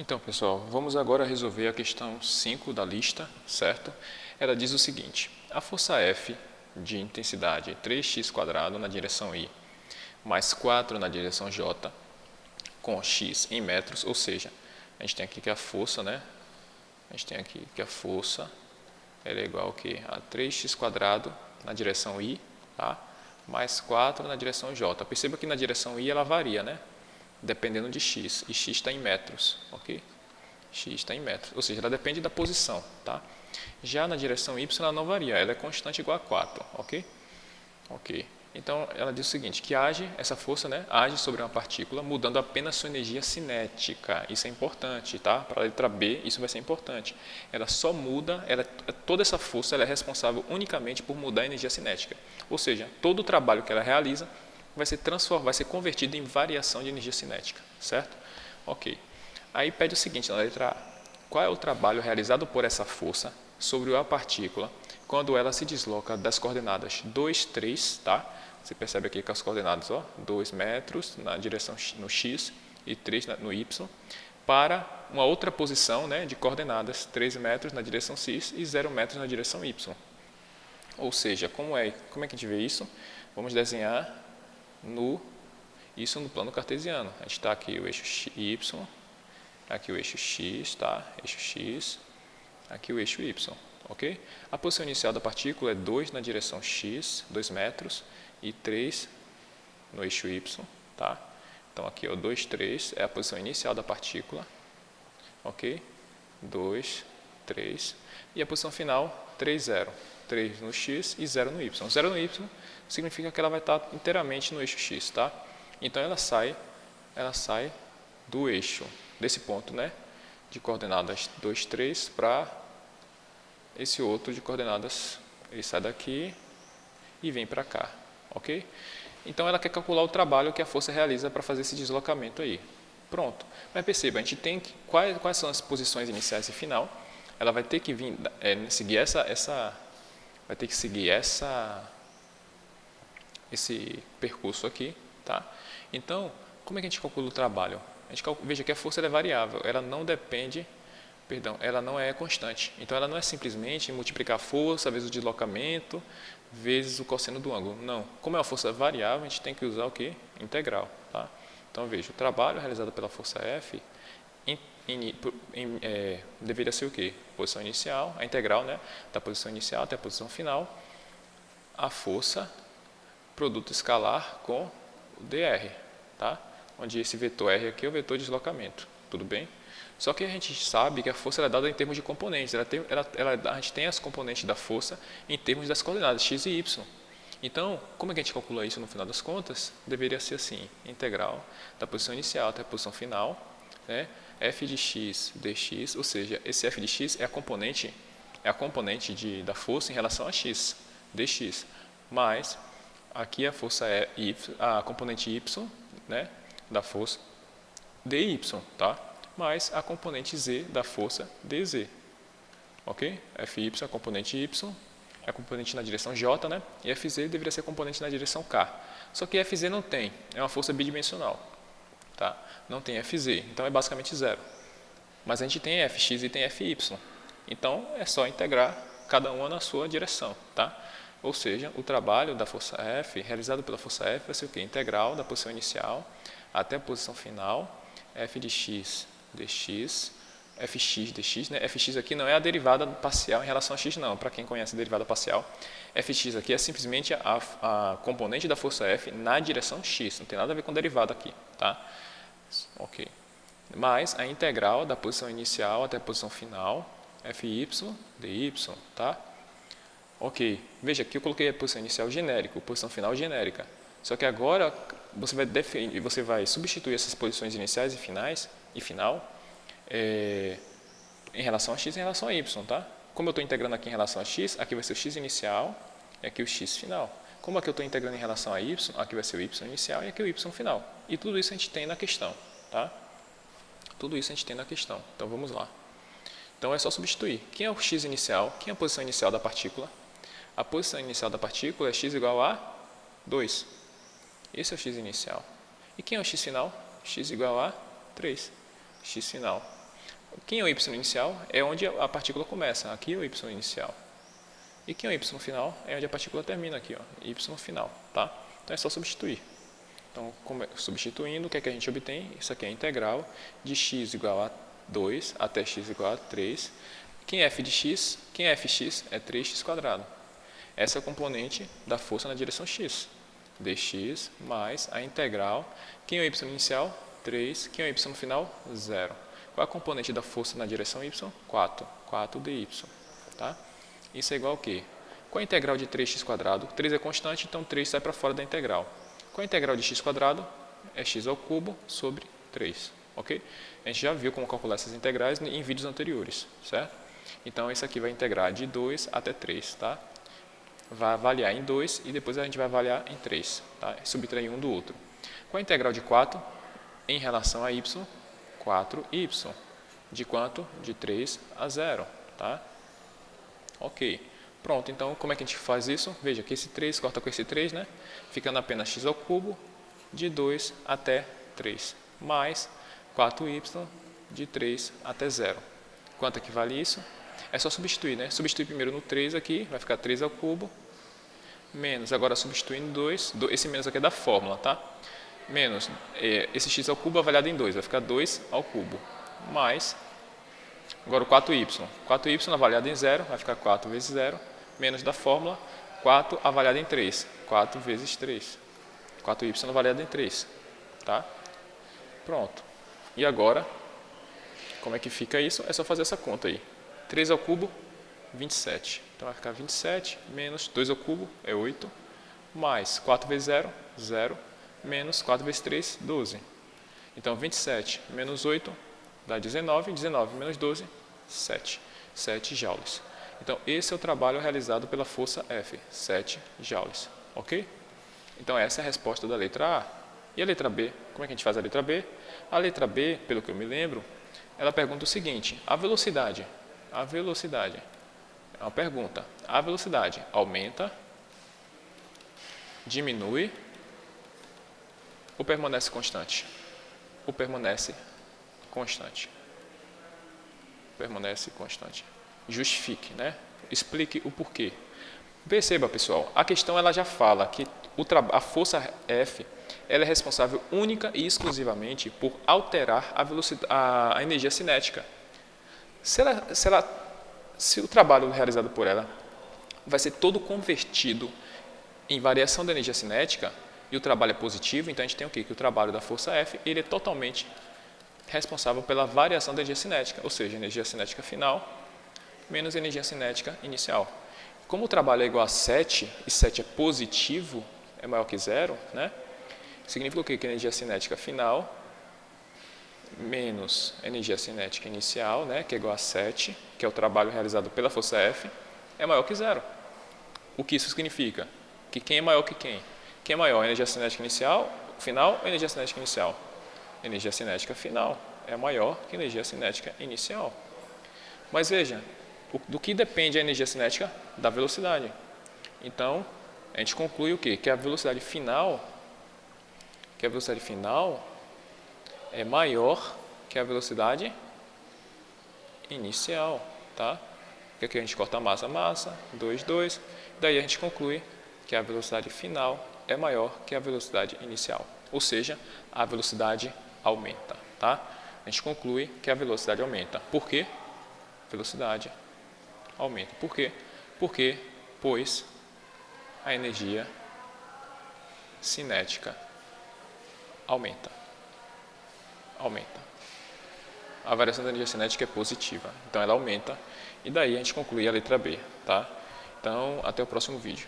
Então, pessoal, vamos agora resolver a questão 5 da lista, certo? Ela diz o seguinte: a força F de intensidade 3x² na direção Y mais 4 na direção J com x em metros, ou seja, a gente tem aqui que a força, né? A gente tem aqui que a força ela é igual a 3x² na direção Y, tá? Mais 4 na direção J. Perceba que na direção Y ela varia, né? Dependendo de x, e x está em metros, ok? X está em metros, ou seja, ela depende da posição, tá? Já na direção y ela não varia, ela é constante igual a 4, ok? Ok. Então ela diz o seguinte, que essa força, né, age sobre uma partícula mudando apenas sua energia cinética. Isso é importante, tá? Para a letra B isso vai ser importante. Ela só muda, toda essa força ela é responsável unicamente por mudar a energia cinética. Ou seja, todo o trabalho que ela realiza vai ser convertido em variação de energia cinética, certo? Ok. Aí pede o seguinte, na letra A, qual é o trabalho realizado por essa força sobre a partícula quando ela se desloca das coordenadas 2, 3, tá? Você percebe aqui que as coordenadas, ó, 2 metros na direção no x e 3 no y, para uma outra posição, né, de coordenadas 3 metros na direção x e 0 metros na direção y. Ou seja, como é que a gente vê isso? Vamos desenhar isso no plano cartesiano. A gente está aqui o eixo y, aqui o eixo x, tá? Eixo x, aqui o eixo y, ok? A posição inicial da partícula é 2 na direção x, 2 metros, e 3 no eixo y, tá? Então aqui o 2, 3 é a posição inicial da partícula, ok? 2, 3, e a posição final 3, 0. 3 no x e 0 no y. 0 no y significa que ela vai estar inteiramente no eixo x, tá? Então ela sai do eixo, desse ponto, né, de coordenadas 2, 3 para esse outro de coordenadas, ele sai daqui e vem para cá, ok? Então ela quer calcular o trabalho que a força realiza para fazer esse deslocamento aí. Pronto. Mas perceba, a gente tem que, quais são as posições iniciais e final. Ela vai ter que seguir esse percurso aqui, tá? Então, como é que a gente calcula o trabalho? Veja que a força é variável, ela não é constante. Então, ela não é simplesmente multiplicar a força vezes o deslocamento vezes o cosseno do ângulo. Não. Como é uma força variável, a gente tem que usar o quê? Integral, tá? Então, veja, o trabalho realizado pela força F deveria ser o quê? Posição inicial, a integral, né, da posição inicial até a posição final, a força, produto escalar com o dr, tá? Onde esse vetor R aqui é o vetor de deslocamento, tudo bem? Só que a gente sabe que a força é dada em termos de componentes, a gente tem as componentes da força em termos das coordenadas x e y. Então, como é que a gente calcula isso no final das contas? Deveria ser assim, integral da posição inicial até a posição final, né? F de x dx, ou seja, esse f de x é a componente da força em relação a x, dx, mais aqui a força é a componente y, né, da força dy, tá? Mais a componente z da força dz, ok? Fy é a componente y, é a componente na direção j, né? E Fz deveria ser a componente na direção k. Só que Fz não tem, é uma força bidimensional, tá? Não tem Fz, então é basicamente zero. Mas a gente tem Fx e tem Fy, então é só integrar cada uma na sua direção, tá? Ou seja, o trabalho da força F, realizado pela força F, vai ser o quê? Integral da posição inicial até a posição final, f de x dx, fx dx, né? Fx aqui não é a derivada parcial em relação a x, não. Para quem conhece a derivada parcial, fx aqui é simplesmente a componente da força F na direção x, não tem nada a ver com derivada aqui, tá? Ok. Mais a integral da posição inicial até a posição final, fy dy, tá? Ok. Veja, aqui eu coloquei a posição inicial genérico, posição final genérica. Só que agora você vai substituir essas posições iniciais e final em relação a x e em relação a y, tá? Como eu estou integrando aqui em relação a x, aqui vai ser o x inicial e aqui o x final. Como aqui eu estou integrando em relação a y, aqui vai ser o y inicial e aqui o y final. E tudo isso a gente tem na questão, tá? Tudo isso a gente tem na questão. Então vamos lá. Então é só substituir. Quem é o x inicial? Quem é a posição inicial da partícula? A posição inicial da partícula é x igual a 2. Esse é o x inicial. E quem é o x final? X igual a 3. X final. Quem é o y inicial? É onde a partícula começa. Aqui é o y inicial. E quem é o y final? É onde a partícula termina aqui, ó, y final, tá? Então é só substituir. Então, substituindo, o que é que a gente obtém? Isso aqui é a integral de x igual a 2 até x igual a 3. Quem é f de x? Quem é fx? É 3x². Essa é a componente da força na direção x. dx mais a integral. Quem é o y inicial? 3. Quem é o y final? 0. Qual é a componente da força na direção y? 4. 4dy. Tá? Isso é igual ao quê? Qual é a integral de 3x²? 3 é constante, então 3 sai para fora da integral. Qual é a integral de x²? É x ao cubo sobre 3. Ok? A gente já viu como calcular essas integrais em vídeos anteriores, certo? Então, isso aqui vai integrar de 2 até 3, tá? Vai avaliar em 2 e depois a gente vai avaliar em 3, tá? Subtrair um do outro. Qual é a integral de 4 em relação a y? 4y. De quanto? De 3 a 0, tá? Ok. Pronto, então como é que a gente faz isso? Veja que esse 3 corta com esse 3, né? Ficando apenas x ao cubo de 2 até 3, mais 4y de 3 até 0. Quanto equivale isso? É só substituir, né? Substituir primeiro no 3 aqui, vai ficar 3 ao cubo, menos, agora substituindo 2, esse menos aqui é da fórmula, tá? Menos, esse x ao cubo avaliado em 2, vai ficar 2 ao cubo, mais, agora o 4y. 4y avaliado em 0, vai ficar 4 vezes 0, menos da fórmula, 4 avaliado em 3, 4 vezes 3. 4y avaliado em 3, tá? Pronto. E agora, como é que fica isso? É só fazer essa conta aí. 3 ao cubo, 27. Então vai ficar 27 menos 2 ao cubo é 8, mais 4 vezes 0, 0, menos 4 vezes 3, 12. Então 27 menos 8 dá 19, 19 menos 12, 7. 7 joules. Então esse é o trabalho realizado pela força F, 7 joules. Ok? Então essa é a resposta da letra A. E a letra B? Como é que a gente faz a letra B? A letra B, pelo que eu me lembro, ela pergunta o seguinte: a velocidade é uma pergunta. A velocidade aumenta, diminui ou permanece constante? Ou permanece constante? Permanece constante. Justifique, né? Explique o porquê. Perceba, pessoal, a questão ela já fala que a força F ela é responsável única e exclusivamente por alterar a energia cinética. Se o trabalho realizado por ela vai ser todo convertido em variação da energia cinética e o trabalho é positivo, então a gente tem o quê? Que o trabalho da força F ele é totalmente responsável pela variação da energia cinética, ou seja, energia cinética final menos energia cinética inicial. Como o trabalho é igual a 7 e 7 é positivo, é maior que 0, né? Significa o quê? Que a energia cinética final menos energia cinética inicial, né, que é igual a 7, que é o trabalho realizado pela força F, é maior que 0. O que isso significa? Que quem é maior que quem? Quem é maior? Energia cinética inicial, final ou energia cinética inicial? Energia cinética final é maior que energia cinética inicial. Mas veja, do que depende a energia cinética? Da velocidade. Então, a gente conclui o quê? Que a velocidade final é maior que a velocidade inicial, tá? Porque aqui a gente corta massa, 2, 2. Daí a gente conclui que a velocidade final é maior que a velocidade inicial. Ou seja, a velocidade aumenta, tá? A gente conclui que a velocidade aumenta. Por quê? Velocidade aumenta. Por quê? Pois a energia cinética aumenta. A variação da energia cinética é positiva, então ela aumenta, e daí a gente conclui a letra B, tá? Então, até o próximo vídeo.